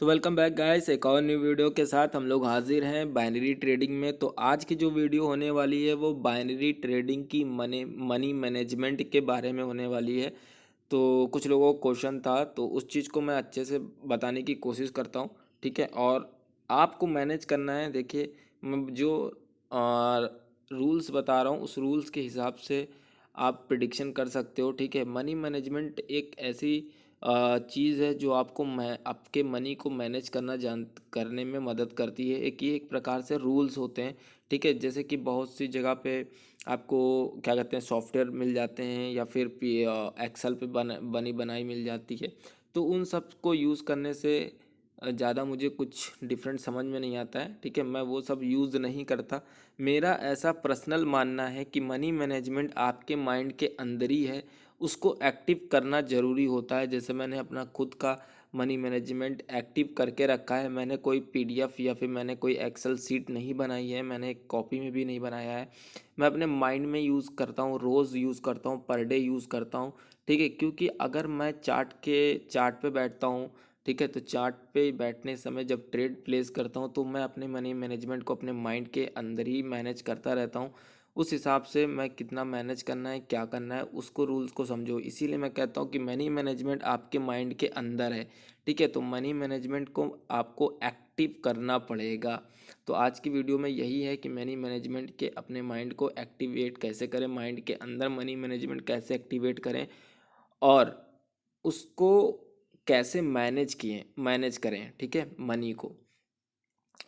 तो welcome back guys, एक और न्यू वीडियो के साथ हम लोग हाजिर हैं बाइनरी ट्रेडिंग में। तो आज की जो वीडियो होने वाली है वो बाइनरी ट्रेडिंग की मनी मैनेजमेंट के बारे में होने वाली है। तो कुछ लोगों को क्वेश्चन था तो उस चीज़ को मैं अच्छे से बताने की कोशिश करता हूँ। ठीक है, और आपको मैनेज करना है। देखिए, मैं जो रूल्स बता रहा हूँ उस रूल्स के हिसाब से आप प्रिडिक्शन कर सकते हो। ठीक है, मनी मैनेजमेंट एक ऐसी चीज़ है जो आपको आपके मनी को मैनेज करने में मदद करती है। एक प्रकार से रूल्स होते हैं। ठीक है, जैसे कि बहुत सी जगह पे आपको क्या कहते हैं सॉफ्टवेयर मिल जाते हैं या फिर एक्सेल पे बनी बनाई मिल जाती है। तो उन सब को यूज़ करने से ज़्यादा मुझे कुछ डिफरेंट समझ में नहीं आता है। ठीक है, मैं वो सब यूज़ नहीं करता। मेरा ऐसा पर्सनल मानना है कि मनी मैनेजमेंट आपके माइंड के अंदर ही है, उसको एक्टिव करना ज़रूरी होता है। जैसे मैंने अपना खुद का मनी मैनेजमेंट एक्टिव करके रखा है। मैंने कोई पीडीएफ या फिर मैंने कोई एक्सेल सीट नहीं बनाई है, मैंने एक कॉपी में भी नहीं बनाया है। मैं अपने माइंड में यूज़ करता हूँ, रोज़ यूज़ करता हूँ, पर डे यूज़ करता हूँ। ठीक है, क्योंकि अगर मैं चार्ट पे बैठता हूँ, ठीक है, तो चार्ट पे बैठने समय जब ट्रेड प्लेस करता हूँ तो मैं अपने मनी मैनेजमेंट को अपने माइंड के अंदर ही मैनेज करता रहता हूँ। उस हिसाब से मैं कितना मैनेज करना है, क्या करना है, उसको रूल्स को समझो। इसीलिए मैं कहता हूँ कि मनी मैनेजमेंट आपके माइंड के अंदर है। ठीक है, तो मनी मैनेजमेंट को आपको एक्टिव करना पड़ेगा। तो आज की वीडियो में यही है कि मनी मैनेजमेंट के अपने माइंड को एक्टिवेट कैसे करें, माइंड के अंदर मनी मैनेजमेंट कैसे एक्टिवेट करें और उसको कैसे मैनेज करें। ठीक है, मनी को।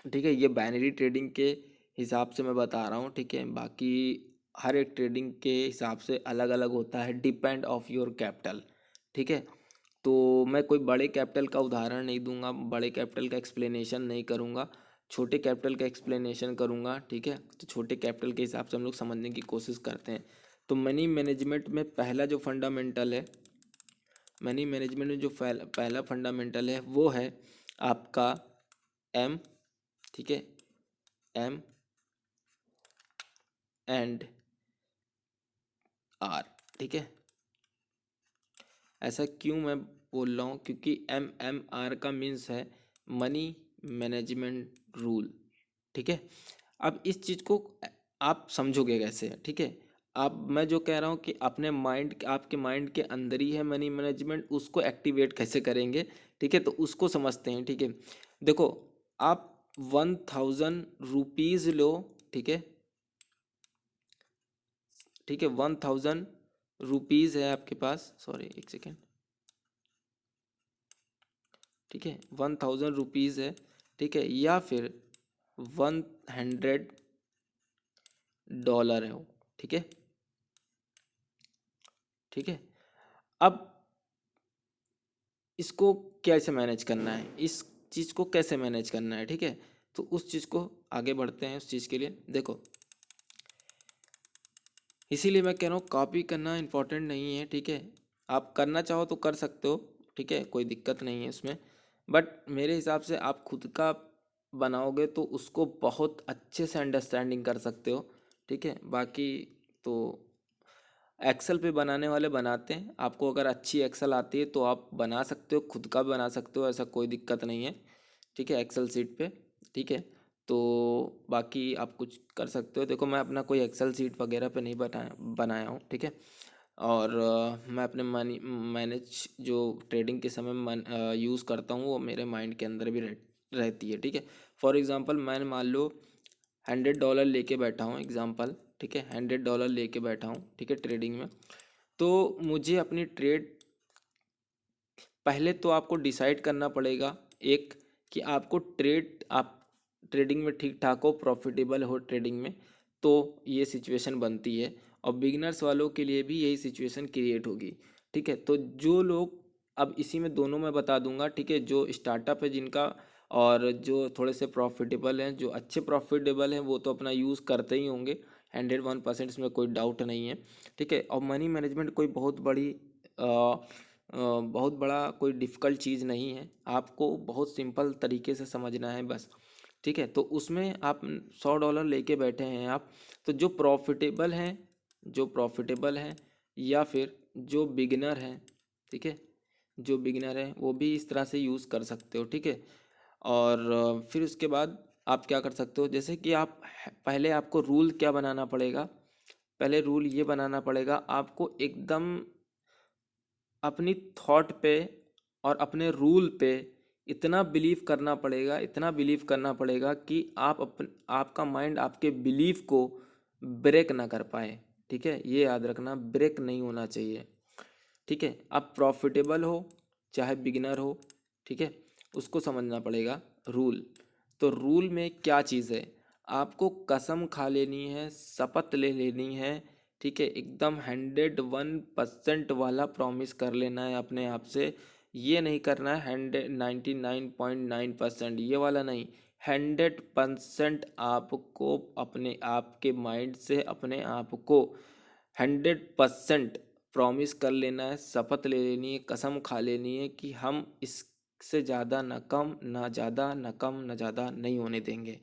ठीक है, ये बाइनरी ट्रेडिंग के हिसाब से मैं बता रहा हूँ। ठीक है, बाकी हर एक ट्रेडिंग के हिसाब से अलग अलग होता है, डिपेंड ऑफ योर कैपिटल। ठीक है, तो मैं कोई बड़े कैपिटल का उदाहरण नहीं दूंगा, बड़े कैपिटल का एक्सप्लेनेशन नहीं करूंगा, छोटे कैपिटल का एक्सप्लेनेशन करूंगा। ठीक है, तो छोटे कैपिटल के हिसाब से हम लोग समझने की कोशिश करते हैं। तो मनी मैनेजमेंट में पहला जो फंडामेंटल है, मनी मैनेजमेंट में जो पहला फंडामेंटल है वो है आपका एम। ठीक है, एम एंड आर। ठीक है, ऐसा क्यों मैं बोल रहा हूँ, क्योंकि MMR का मीन्स है मनी मैनेजमेंट रूल। ठीक है, अब इस चीज़ को आप समझोगे कैसे। ठीक है, अब मैं जो कह रहा हूँ कि अपने माइंड आपके माइंड के अंदर ही है मनी मैनेजमेंट, उसको एक्टिवेट कैसे करेंगे। ठीक है, तो उसको समझते हैं। ठीक है, देखो, आप 1000 रुपीज़ लो। ठीक है, ठीक है, 1000 रुपीज़ है आपके पास, सॉरी एक सेकेंड। ठीक है, 1000 रुपीज़ है। ठीक है, या फिर 100 डॉलर है वो। ठीक है, ठीक है, अब इसको कैसे मैनेज करना है, इस चीज़ को कैसे मैनेज करना है। ठीक है, तो उस चीज़ को आगे बढ़ते हैं। उस चीज़ के लिए देखो, इसीलिए मैं कह रहा हूँ कॉपी करना इम्पोर्टेंट नहीं है। ठीक है, आप करना चाहो तो कर सकते हो। ठीक है, कोई दिक्कत नहीं है इसमें, बट मेरे हिसाब से आप खुद का बनाओगे तो उसको बहुत अच्छे से अंडरस्टैंडिंग कर सकते हो। ठीक है, बाकी तो एक्सेल पे बनाने वाले बनाते हैं, आपको अगर अच्छी एक्सेल आती है तो आप बना सकते हो, खुद का बना सकते हो, ऐसा कोई दिक्कत नहीं है। ठीक है, एक्सेल सीट पे। ठीक है, तो बाकी आप कुछ कर सकते हो। देखो, मैं अपना कोई एक्सेल सीट वगैरह पे नहीं बनाया हूँ। ठीक है, और मैं अपने मनी मैनेज जो ट्रेडिंग के समय यूज़ करता हूँ वो मेरे माइंड के अंदर भी रहती है। ठीक है, फॉर एग्ज़ाम्पल मैंने मान लो 100 डॉलर लेके बैठा हूँ, एग्ज़ाम्पल। ठीक है, 100 डॉलर लेके बैठा हूँ। ठीक है, ट्रेडिंग में। तो मुझे अपनी ट्रेड, पहले तो आपको डिसाइड करना पड़ेगा एक, कि आपको आप ट्रेडिंग में ठीक ठाक हो, प्रॉफिटेबल हो ट्रेडिंग में, तो ये सिचुएशन बनती है। और बिगिनर्स वालों के लिए भी यही सिचुएशन क्रिएट होगी। ठीक है, तो जो लोग, अब इसी में दोनों मैं बता दूंगा। ठीक है, जो स्टार्टअप है जिनका, और जो थोड़े से प्रॉफिटेबल हैं, जो अच्छे प्रॉफिटेबल हैं, वो तो अपना यूज़ करते ही होंगे 101%, इसमें कोई डाउट नहीं है। ठीक है, और मनी मैनेजमेंट कोई बहुत बड़ा कोई डिफ़िकल्ट चीज़ नहीं है, आपको बहुत सिंपल तरीके से समझना है बस। ठीक है, तो उसमें आप 100 डॉलर लेके बैठे हैं आप, तो जो प्रॉफिटेबल हैं या फिर जो बिगिनर हैं, ठीक है, जो बिगिनर है वो भी इस तरह से यूज़ कर सकते हो, ठीक है। और फिर उसके बाद आप क्या कर सकते हो, जैसे कि आप पहले आपको रूल क्या बनाना पड़ेगा, पहले रूल ये बनाना पड़ेगा आपको एकदम अपनी थॉट पे और अपने रूल पे इतना बिलीव करना पड़ेगा, इतना बिलीव करना पड़ेगा कि आपका माइंड आपके बिलीव को ब्रेक ना कर पाए, ठीक है। ये याद रखना, ब्रेक नहीं होना चाहिए, ठीक है। अब प्रॉफिटेबल हो चाहे बिगिनर हो, ठीक है, उसको समझना पड़ेगा रूल। तो रूल में क्या चीज़ है, आपको कसम खा लेनी है, शपथ ले लेनी है, ठीक है, एकदम 101% वाला प्रॉमिस कर लेना है अपने आप से। ये नहीं करना है 99.9%, ये वाला नहीं, 100% आपको अपने आप के माइंड से अपने आप को 100% प्रॉमिस कर लेना है, शपथ ले लेनी है, कसम खा लेनी है कि हम इससे ज़्यादा न कम ना ज़्यादा, न कम न ज़्यादा नहीं होने देंगे।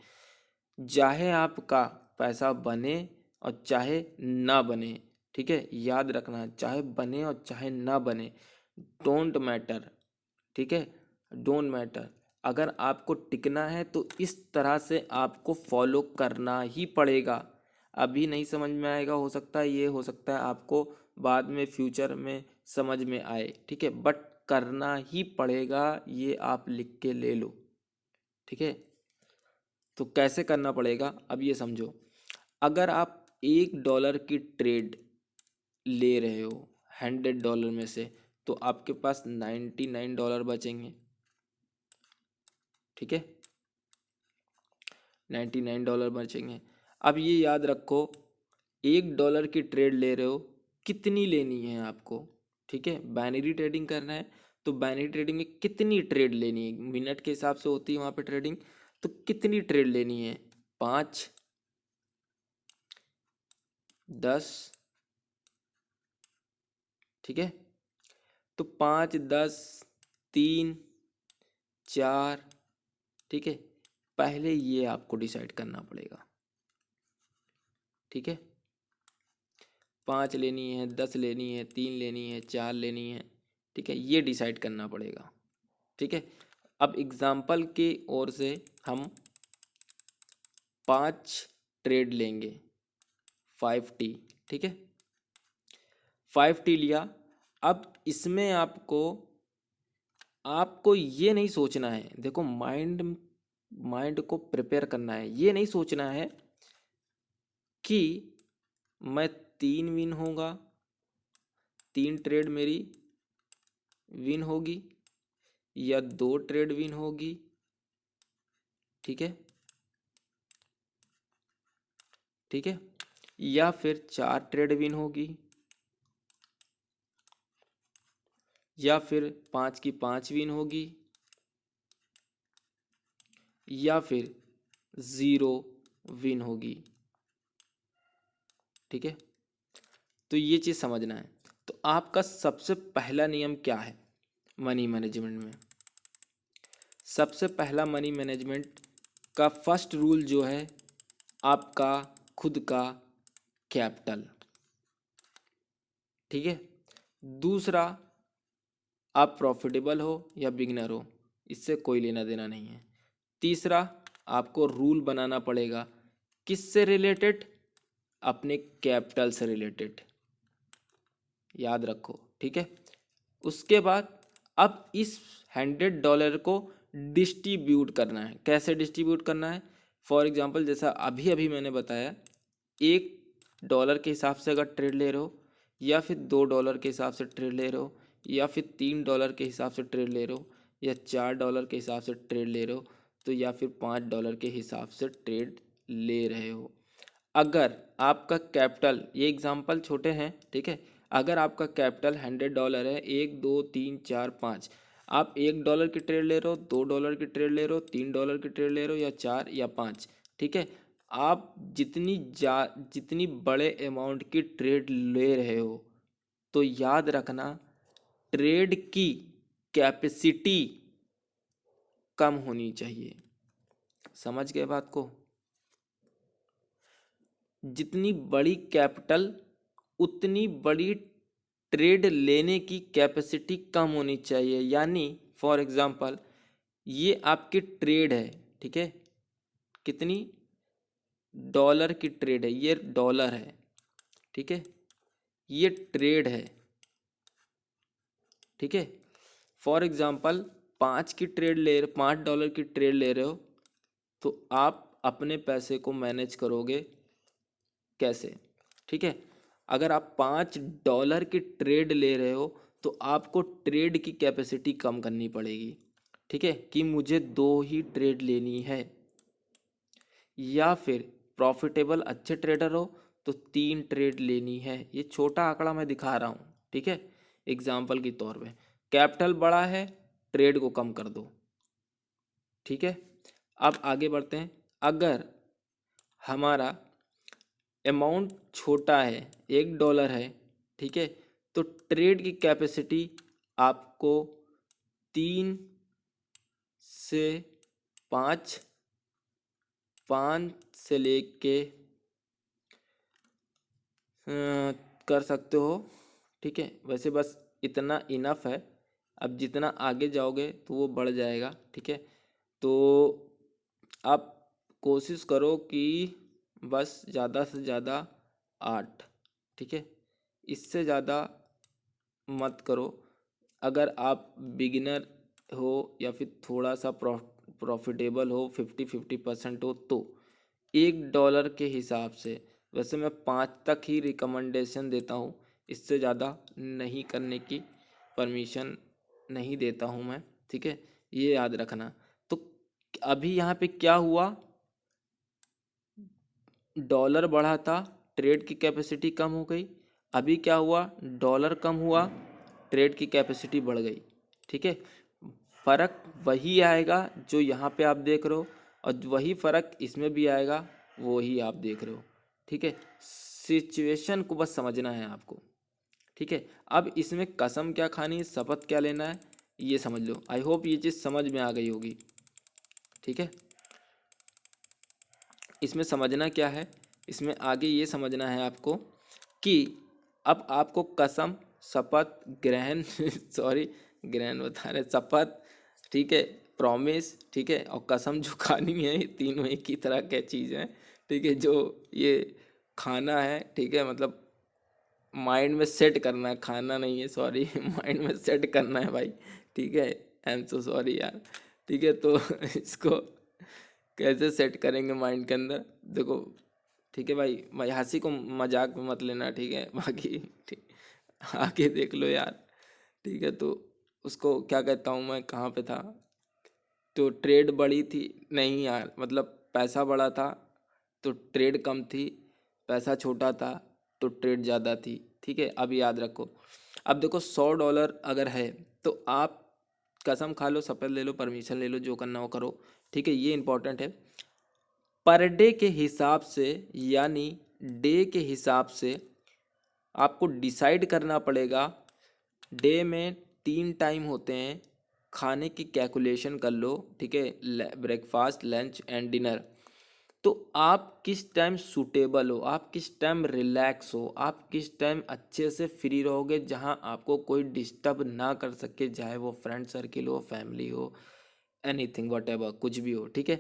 चाहे आपका पैसा बने और चाहे ना बने, ठीक है, याद रखना, चाहे बने और चाहे ना बने, डोंट मैटर, ठीक है, डोंट मैटर। अगर आपको टिकना है तो इस तरह से आपको फॉलो करना ही पड़ेगा। अभी नहीं समझ में आएगा, हो सकता है ये, हो सकता है आपको बाद में फ्यूचर में समझ में आए, ठीक है, बट करना ही पड़ेगा, ये आप लिख के ले लो, ठीक है। तो कैसे करना पड़ेगा अब ये समझो। अगर आप $1 की ट्रेड ले रहे हो $100 में से, तो आपके पास $99 बचेंगे, ठीक है, $99 बचेंगे। अब ये याद रखो, $1 की ट्रेड ले रहे हो, कितनी लेनी है आपको, ठीक है, बाइनरी ट्रेडिंग करना है तो बाइनरी ट्रेडिंग में कितनी ट्रेड लेनी है, मिनट के हिसाब से होती है वहाँ पे ट्रेडिंग, तो कितनी ट्रेड लेनी है, 5, 10, ठीक है। तो 5, 10, 3, 4, ठीक है, पहले ये आपको डिसाइड करना पड़ेगा, ठीक है। 5 लेनी है, 10 लेनी है, 3 लेनी है, 4 लेनी है, ठीक है, ये डिसाइड करना पड़ेगा, ठीक है। अब एग्जाम्पल की ओर से हम 5 ट्रेड लेंगे, 5T, ठीक है, 5T लिया। अब इसमें आपको आपको ये नहीं सोचना है, देखो माइंड माइंड को प्रिपेयर करना है, ये नहीं सोचना है कि मैं 3 विन होगा, 3 ट्रेड मेरी विन होगी, या 2 ट्रेड विन होगी, ठीक है, ठीक है, या फिर 4 ट्रेड विन होगी, या फिर 5 की 5 विन होगी, या फिर 0 विन होगी, ठीक है। तो ये चीज़ समझना है। तो आपका सबसे पहला नियम क्या है मनी मैनेजमेंट में, सबसे पहला मनी मैनेजमेंट का फर्स्ट रूल जो है, आपका खुद का कैपिटल, ठीक है। दूसरा, आप प्रॉफिटेबल हो या बिगनर हो, इससे कोई लेना देना नहीं है। तीसरा, आपको रूल बनाना पड़ेगा, किससे रिलेटेड, अपने कैपिटल से रिलेटेड, याद रखो, ठीक है। उसके बाद अब इस $100 को डिस्ट्रीब्यूट करना है, कैसे डिस्ट्रीब्यूट करना है, फॉर एग्जांपल जैसा अभी अभी मैंने बताया, $1 के हिसाब से अगर ट्रेड ले रहे हो, या फिर $2 के हिसाब से ट्रेड ले रहे हो, या फिर $3 के हिसाब से ट्रेड ले रहे हो, या $4 के हिसाब से ट्रेड ले रहे हो, तो या फिर $5 के हिसाब से ट्रेड ले रहे हो। अगर आपका कैपिटल, ये एग्जांपल छोटे हैं, ठीक है, अगर आपका कैपिटल $100 है, 1, 2, 3, 4, 5, आप $1 की ट्रेड ले रहे हो, $2 की ट्रेड ले रहे हो, $3 की ट्रेड ले रहे हो, या 4 या 5, ठीक है, आप जितनी बड़े अमाउंट की ट्रेड ले रहे हो, तो याद रखना, ट्रेड की कैपेसिटी कम होनी चाहिए, समझ गए बात को। जितनी बड़ी कैपिटल उतनी बड़ी ट्रेड लेने की कैपेसिटी कम होनी चाहिए। यानी फॉर एग्जांपल ये आपकी ट्रेड है, ठीक है, कितनी, डॉलर की ट्रेड है, ये डॉलर है, ठीक है, ये ट्रेड है, ठीक है। फॉर एग्जांपल 5 की ट्रेड ले रहे हो, तो आप अपने पैसे को मैनेज करोगे कैसे, ठीक है। अगर आप $5 की ट्रेड ले रहे हो तो आपको ट्रेड की कैपेसिटी कम करनी पड़ेगी, ठीक है, कि मुझे 2 ही ट्रेड लेनी है। या फिर प्रॉफिटेबल अच्छे ट्रेडर हो तो 3 ट्रेड लेनी है। ये छोटा आंकड़ा मैं दिखा रहा हूँ, ठीक है, एग्जाम्पल के तौर पे। कैपिटल बड़ा है, ट्रेड को कम कर दो, ठीक है। अब आगे बढ़ते हैं। अगर हमारा अमाउंट छोटा है, $1 है, ठीक है, तो ट्रेड की कैपेसिटी आपको 3 से 5, 5 से लेके कर सकते हो, ठीक है। वैसे बस इतना इनफ है, अब जितना आगे जाओगे तो वो बढ़ जाएगा, ठीक है। तो आप कोशिश करो कि बस ज़्यादा से ज़्यादा 8, ठीक है, इससे ज़्यादा मत करो। अगर आप बिगिनर हो या फिर थोड़ा सा प्रॉफिटेबल हो, 50-50% हो, तो $1 के हिसाब से, वैसे मैं 5 तक ही रिकमेंडेशन देता हूँ, इससे ज़्यादा नहीं करने की परमिशन नहीं देता हूँ मैं, ठीक है, ये याद रखना। तो अभी यहाँ पे क्या हुआ, डॉलर बढ़ा था, ट्रेड की कैपेसिटी कम हो गई। अभी क्या हुआ, डॉलर कम हुआ, ट्रेड की कैपेसिटी बढ़ गई, ठीक है। फ़र्क वही आएगा जो यहाँ पे आप देख रहे हो, और वही फ़र्क इसमें भी आएगा, वही आप देख रहे हो, ठीक है। सिचुएशन को बस समझना है आपको, ठीक है। अब इसमें कसम क्या खानी है, शपथ क्या लेना है, ये समझ लो। आई होप ये चीज़ समझ में आ गई होगी, ठीक है। इसमें समझना क्या है, इसमें आगे ये समझना है आपको कि अब आपको कसम, शपथ, ग्रहण सॉरी, ग्रहण बता रहे, शपथ, ठीक है, प्रॉमिस, ठीक है, और कसम जो खानी है, ये तीनों एक ही तरह के चीज़ हैं, ठीक है। जो ये खाना है, ठीक है, मतलब माइंड में सेट करना है, खाना नहीं है, सॉरी माइंड में सेट करना है भाई, ठीक है। आई एम सो सॉरी यार, ठीक है। तो इसको कैसे सेट करेंगे माइंड के अंदर, देखो, ठीक है भाई, मैं हंसी को मजाक में मत लेना, ठीक है, बाकी ठीक, आगे देख लो यार, ठीक है। तो उसको क्या कहता हूँ मैं, कहाँ पे था, तो ट्रेड बड़ी थी, नहीं यार, मतलब पैसा बड़ा था तो ट्रेड कम थी, पैसा छोटा था तो ट्रेड ज़्यादा थी, ठीक है। अब याद रखो, अब देखो $100 अगर है तो आप कसम खा लो, शपथ ले लो, परमिशन ले लो, जो करना हो करो, ठीक है, ये इंपॉर्टेंट है। पर डे के हिसाब से, यानी डे के हिसाब से आपको डिसाइड करना पड़ेगा। डे में 3 टाइम होते हैं, खाने की कैलकुलेशन कर लो, ठीक है, ब्रेकफास्ट, लंच एंड डिनर। तो आप किस टाइम सूटेबल हो, आप किस टाइम रिलैक्स हो, आप किस टाइम अच्छे से फ्री रहोगे, जहां आपको कोई डिस्टर्ब ना कर सके, चाहे वो फ्रेंड सर्किल हो, फैमिली हो, एनीथिंग वॉटेवर, कुछ भी हो, ठीक है।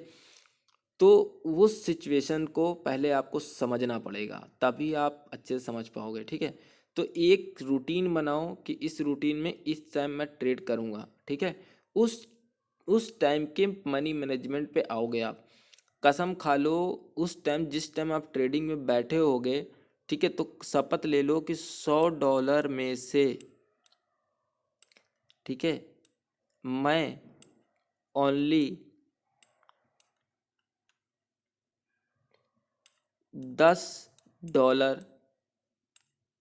तो उस सिचुएशन को पहले आपको समझना पड़ेगा, तभी आप अच्छे से समझ पाओगे, ठीक है। तो एक रूटीन बनाओ कि इस रूटीन में इस टाइम मैं ट्रेड करूँगा, ठीक है। उस उस टाइम के मनी मैनेजमेंट पे आओगे आप, कसम खा लो, उस टाइम जिस टाइम आप ट्रेडिंग में बैठे होगे, ठीक है, तो शपथ ले लो कि $100 में से, ठीक है, मैं ओनली $10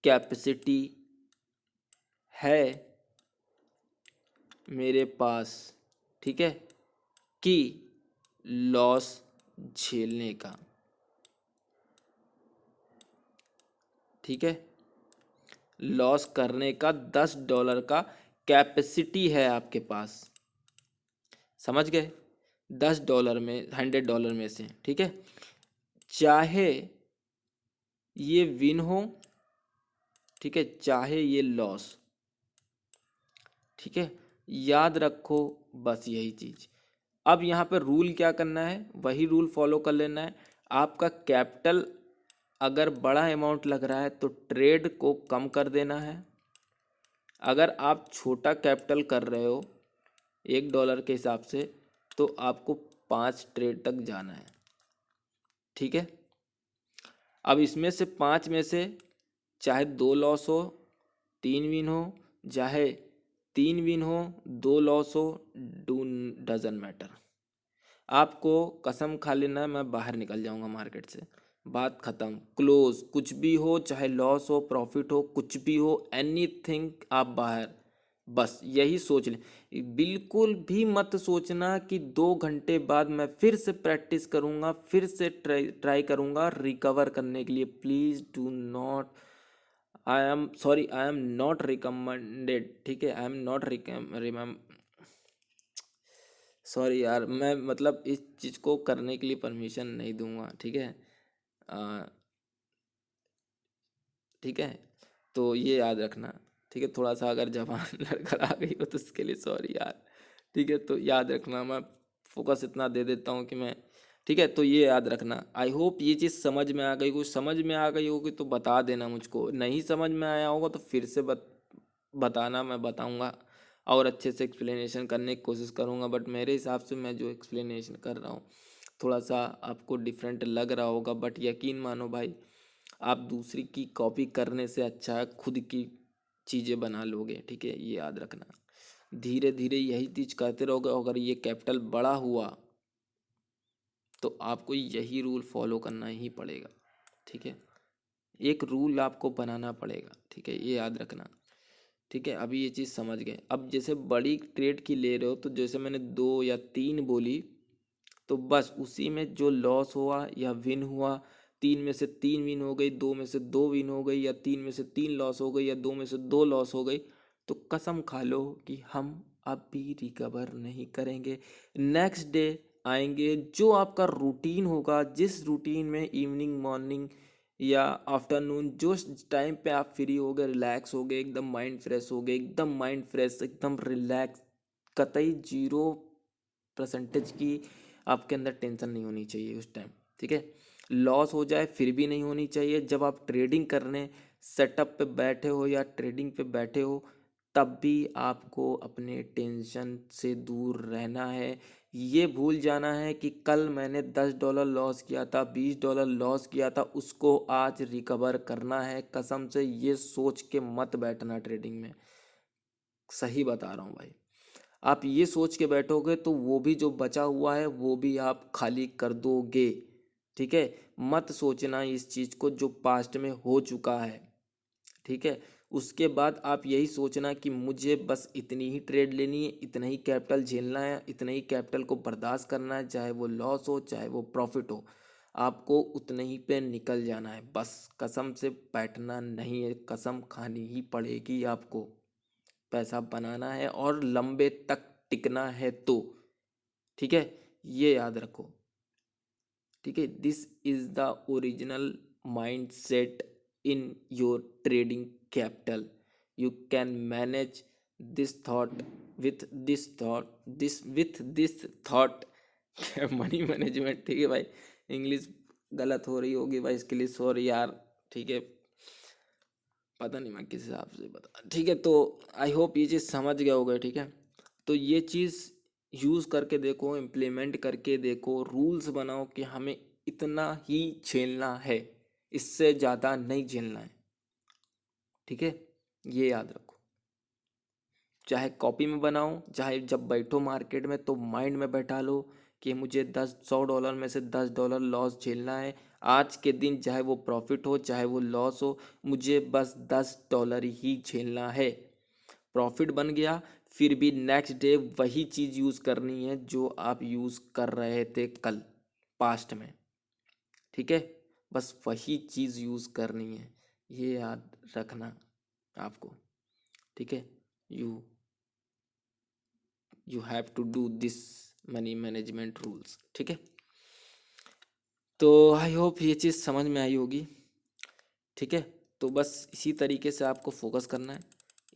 कैपेसिटी है मेरे पास, ठीक है, कि लॉस झेलने का, ठीक है, लॉस करने का $10 का कैपेसिटी है आपके पास, समझ गए, $10 में, $100 में से, ठीक है। चाहे ये विन हो, ठीक है, चाहे ये लॉस। ठीक है, याद रखो बस यही चीज। अब यहाँ पे रूल क्या करना है, वही रूल फॉलो कर लेना है। आपका कैपिटल अगर बड़ा अमाउंट लग रहा है तो ट्रेड को कम कर देना है। अगर आप छोटा कैपिटल कर रहे हो $1 के हिसाब से, तो आपको 5 ट्रेड तक जाना है। ठीक है, अब इसमें से 5 में से चाहे 2 लॉस हो 3 विन हो, चाहे 3 विन हो 2 लॉस हो, डू डजन मैटर। आपको कसम खा लेना है मैं बाहर निकल जाऊंगा मार्केट से, बात खत्म, क्लोज। कुछ भी हो, चाहे लॉस हो प्रॉफिट हो, कुछ भी हो, एनीथिंग, आप बाहर। बस यही सोच लें। बिल्कुल भी मत सोचना कि 2 घंटे बाद मैं फिर से प्रैक्टिस करूंगा, फिर से ट्राई ट्राई करूंगा रिकवर करने के लिए। Please do not, I am sorry, I am not recommended. ठीक है, आई एम नॉट रिमेम सॉरी यार, मैं मतलब इस चीज़ को करने के लिए परमिशन नहीं दूंगा। ठीक है, आ, ठीक है, तो ये याद रखना। ठीक है, थोड़ा सा अगर जबान लड़खड़ आ गई हो तो उसके लिए सॉरी यार। ठीक है, तो याद रखना, मैं फोकस इतना दे देता हूँ कि मैं, ठीक है, तो ये याद रखना। आई होप ये चीज़ समझ में आ गई। कुछ समझ में आ गई होगी तो बता देना मुझको, नहीं समझ में आया होगा तो फिर से बताना, मैं बताऊंगा और अच्छे से एक्सप्लेनेशन करने की कोशिश करूंगा। बट मेरे हिसाब से मैं जो एक्सप्लेनेशन कर रहा हूँ थोड़ा सा आपको डिफरेंट लग रहा होगा, बट यकीन मानो भाई, आप दूसरी की कॉपी करने से अच्छा है खुद की चीज़ें बना लोगे। ठीक है, ये याद रखना। धीरे धीरे यही चीज़ करते रहोगे, अगर ये कैपिटल बड़ा हुआ तो आपको यही रूल फॉलो करना ही पड़ेगा। ठीक है, एक रूल आपको बनाना पड़ेगा। ठीक है, ये याद रखना। ठीक है, अभी ये चीज़ समझ गए। अब जैसे बड़ी ट्रेड की ले रहे हो तो जैसे मैंने 2 या 3 बोली, तो बस उसी में जो लॉस हुआ या विन हुआ, 3 में से 3 विन हो गई, 2 में से 2 विन हो गई, या 3 में से 3 लॉस हो गई, या 2 में से 2 लॉस हो गई, तो कसम खा लो कि हम अब भी रिकवर नहीं करेंगे। नेक्स्ट डे आएंगे, जो आपका रूटीन होगा, जिस रूटीन में इवनिंग, मॉर्निंग या आफ्टरनून, जो टाइम पे आप फ्री हो गए, रिलैक्स हो गए, एकदम माइंड फ्रेश हो गए, एकदम माइंड फ्रेश, एकदम रिलैक्स, कतई 0% की आपके अंदर टेंशन नहीं होनी चाहिए उस टाइम। ठीक है, लॉस हो जाए फिर भी नहीं होनी चाहिए। जब आप ट्रेडिंग करने सेटअप पे बैठे हो या ट्रेडिंग पे बैठे हो, तब भी आपको अपने टेंशन से दूर रहना है। ये भूल जाना है कि कल मैंने $10 लॉस किया था, $20 लॉस किया था, उसको आज रिकवर करना है। कसम से ये सोच के मत बैठना ट्रेडिंग में, सही बता रहा हूँ भाई। आप ये सोच के बैठोगे तो वो भी जो बचा हुआ है वो भी आप खाली कर दोगे। ठीक है, मत सोचना इस चीज़ को जो पास्ट में हो चुका है। ठीक है, उसके बाद आप यही सोचना कि मुझे बस इतनी ही ट्रेड लेनी है, इतना ही कैपिटल झेलना है, इतना ही कैपिटल को बर्दाश्त करना है, चाहे वो लॉस हो चाहे वो प्रॉफिट हो, आपको उतने ही पे निकल जाना है। बस कसम से बैठना नहीं है, कसम खानी ही पड़ेगी आपको। पैसा बनाना है और लंबे तक टिकना है तो। ठीक है, ये याद रखो। ठीक है, this is the original mind set in your trading capital. You can manage this thought with this thought, this with this thought. Money management. ठीक है भाई, इंग्लिश गलत हो रही होगी भाई, इसके लिए सॉरी यार। ठीक है, पता नहीं मैं किस हिसाब से बता। ठीक है, तो आई होप ये चीज़ समझ गए होगे। ठीक है, तो ये चीज़ यूज़ करके देखो, इम्प्लीमेंट करके देखो, रूल्स बनाओ कि हमें इतना ही झेलना है, इससे ज़्यादा नहीं झेलना है। ठीक है, ये याद रखो। चाहे कॉपी में बनाओ, चाहे जब बैठो मार्केट में तो माइंड में बैठा लो कि मुझे 100 में से $10 लॉस झेलना है आज के दिन, चाहे वो प्रॉफिट हो चाहे वो लॉस हो, मुझे बस $10 ही झेलना है। प्रॉफिट बन गया फिर भी नेक्स्ट डे वही चीज़ यूज़ करनी है जो आप यूज़ कर रहे थे कल पास्ट में। ठीक है, बस वही चीज़ यूज़ करनी है, ये याद रखना आपको। ठीक है, you you have to do this money management rules. ठीक है, तो आई होप ये चीज़ समझ में आई होगी। ठीक है, तो बस इसी तरीके से आपको फोकस करना है,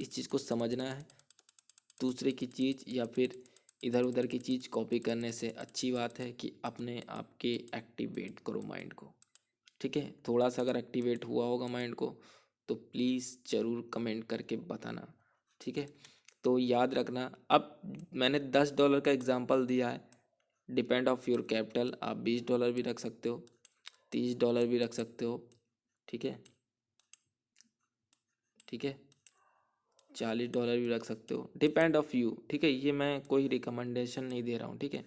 इस चीज़ को समझना है। दूसरे की चीज़ या फिर इधर उधर की चीज़ कॉपी करने से अच्छी बात है कि अपने आप के एक्टिवेट करो माइंड को। ठीक है, थोड़ा सा अगर एक्टिवेट हुआ होगा माइंड को तो प्लीज़ ज़रूर कमेंट करके बताना। ठीक है, तो याद रखना, अब मैंने $10 का एग्जांपल दिया है। डिपेंड ऑफ योर कैपिटल, आप $20 भी रख सकते हो, $30 भी रख सकते हो। ठीक है, ठीक है, $40 भी रख सकते हो, डिपेंड ऑफ यू। ठीक है, ये मैं कोई रिकमेंडेशन नहीं दे रहा हूँ। ठीक है,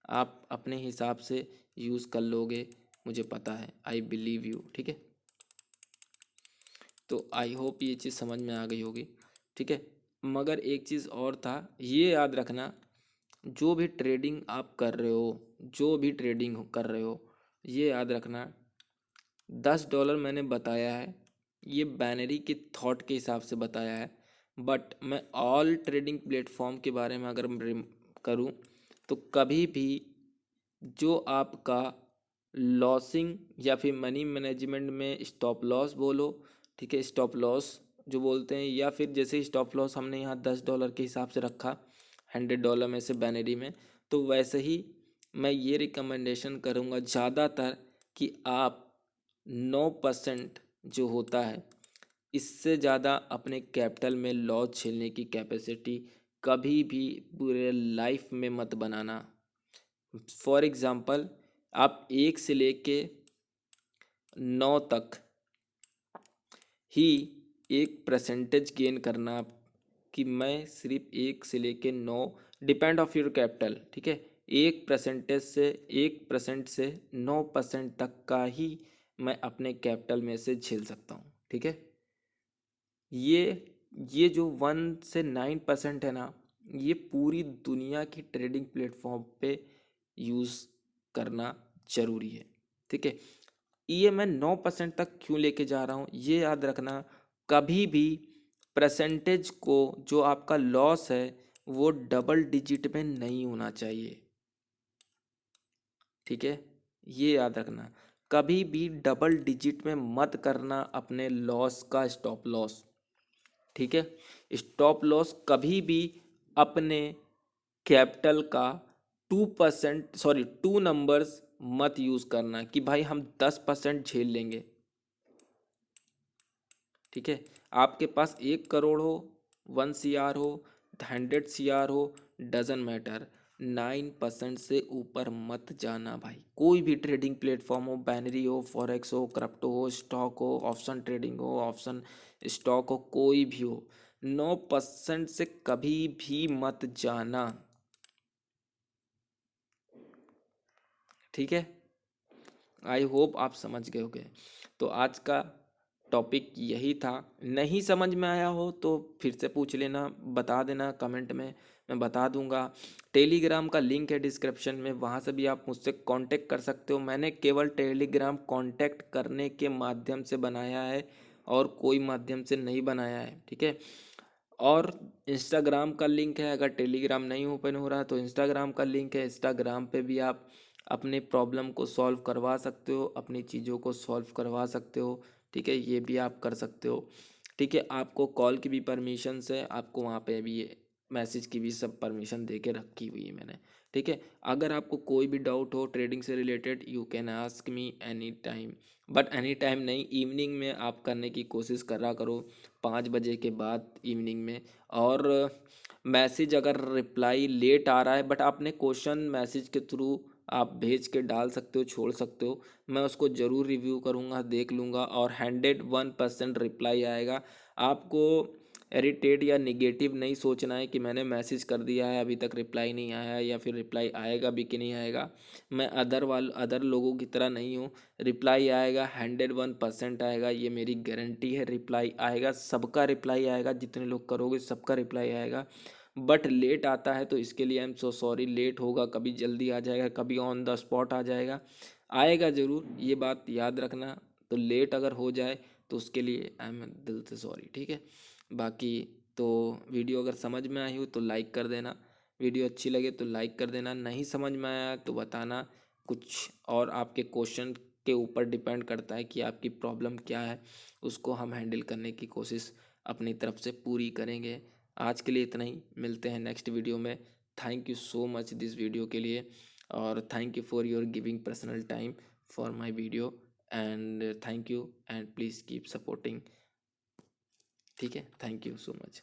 आप अपने हिसाब से यूज़ कर लोगे, मुझे पता है, आई बिलीव यू। ठीक है, तो आई होप ये चीज़ समझ में आ गई होगी। ठीक है, मगर एक चीज़ और था, ये याद रखना, जो भी ट्रेडिंग आप कर रहे हो, जो भी ट्रेडिंग कर रहे हो, ये याद रखना, $10 मैंने बताया है, ये बाइनरी के थॉट के हिसाब से बताया है। बट मैं ऑल ट्रेडिंग प्लेटफॉर्म के बारे में अगर करूँ तो कभी भी जो आपका लॉसिंग या फिर मनी मैनेजमेंट में स्टॉप लॉस बोलो, ठीक है, स्टॉप लॉस जो बोलते हैं, या फिर जैसे स्टॉप लॉस हमने यहाँ $10 के हिसाब से रखा, $100 में से बाइनरी में, तो वैसे ही मैं ये रिकमेंडेशन करूँगा ज़्यादातर कि आप 9% जो होता है, इससे ज़्यादा अपने कैपिटल में लॉस झेलने की कैपेसिटी कभी भी पूरे लाइफ में मत बनाना। फॉर एग्ज़ाम्पल, आप 1 से लेके 9 तक ही एक परसेंटेज गेन करना, कि मैं सिर्फ 1 से लेके 9, डिपेंड ऑफ योर कैपिटल। ठीक है, 1% से 9% तक का ही मैं अपने कैपिटल में से झेल सकता हूँ। ठीक है, ये ये जो 1 से 9% है ना, ये पूरी दुनिया की ट्रेडिंग प्लेटफॉर्म पे यूज़ करना ज़रूरी है। ठीक है, ये मैं 9% तक क्यों लेके जा रहा हूँ, ये याद रखना, कभी भी परसेंटेज को, जो आपका लॉस है, वो डबल डिजिट में नहीं होना चाहिए। ठीक है, ये याद रखना, कभी भी डबल डिजिट में मत करना अपने लॉस का स्टॉप लॉस। ठीक है, स्टॉप लॉस कभी भी अपने कैपिटल का 2%, सॉरी 2 नंबर्स मत यूज़ करना कि भाई हम 10% झेल लेंगे। ठीक है, आपके पास 1 करोड़ हो, 1 CR हो, 100 CR हो, डजन मैटर, 9% से ऊपर मत जाना भाई। कोई भी ट्रेडिंग प्लेटफॉर्म हो, बाइनरी हो, फॉरेक्स हो, क्रिप्टो हो, स्टॉक हो, ऑप्शन ट्रेडिंग हो, ऑप्शन स्टॉक हो, कोई भी हो, 9% से कभी भी मत जाना। ठीक है, आई होप आप समझ गए होगे। तो आज का टॉपिक यही था। नहीं समझ में आया हो तो फिर से पूछ लेना, बता देना कमेंट में, मैं बता दूंगा। टेलीग्राम का लिंक है डिस्क्रिप्शन में, वहाँ से भी आप मुझसे कांटेक्ट कर सकते हो। मैंने केवल टेलीग्राम कांटेक्ट करने के माध्यम से बनाया है और कोई माध्यम से नहीं बनाया है। ठीक है, और इंस्टाग्राम का लिंक है, अगर टेलीग्राम नहीं ओपन हो रहा तो इंस्टाग्राम का लिंक है, इंस्टाग्राम पे भी आप अपने प्रॉब्लम को सॉल्व करवा सकते हो, अपनी चीज़ों को सॉल्व करवा सकते हो। ठीक है, ये भी आप कर सकते हो। ठीक है, आपको कॉल की भी परमिशन है, आपको वहाँ पे भी मैसेज की भी सब परमिशन दे के रखी हुई है मैंने। ठीक है, अगर आपको कोई भी डाउट हो ट्रेडिंग से related, you can ask me any time, but any time नहीं, इवनिंग में आप करने की कोशिश करा करो, 5 बजे के बाद इवनिंग में। और मैसेज अगर रिप्लाई लेट आ रहा है, बट आपने क्वेश्चन मैसेज के थ्रू आप भेज के डाल सकते हो, छोड़ सकते हो, मैं उसको ज़रूर रिव्यू करूँगा, देख लूँगा और 101% रिप्लाई आएगा। आपको इरिटेट या निगेटिव नहीं सोचना है कि मैंने मैसेज कर दिया है अभी तक रिप्लाई नहीं आया, या फिर रिप्लाई आएगा भी कि नहीं आएगा। मैं अदर लोगों की तरह नहीं हूँ, रिप्लाई आएगा, 101% आएगा, ये मेरी गारंटी है। रिप्लाई आएगा, सबका रिप्लाई आएगा, जितने लोग करोगे सबका रिप्लाई आएगा। बट लेट आता है तो इसके लिए I am so sorry. Late होगा, कभी जल्दी आ जाएगा, कभी ऑन द स्पॉट आ जाएगा, आएगा ज़रूर, ये बात याद रखना। तो लेट अगर हो जाए तो उसके लिए आई एम दिल से सॉरी। ठीक है, बाकी तो वीडियो अगर समझ में आई हो तो लाइक कर देना, वीडियो अच्छी लगे तो लाइक कर देना, नहीं समझ में आया तो बताना, कुछ और आपके क्वेश्चन के ऊपर डिपेंड करता है कि आपकी प्रॉब्लम क्या है, उसको हम हैंडल करने की कोशिश अपनी तरफ से पूरी करेंगे। आज के लिए इतना ही, मिलते हैं नेक्स्ट वीडियो में। Thank you so much this video के लिए, और thank you for your giving personal time for my video, and thank you and please keep supporting. ठीक है, थैंक यू सो मच।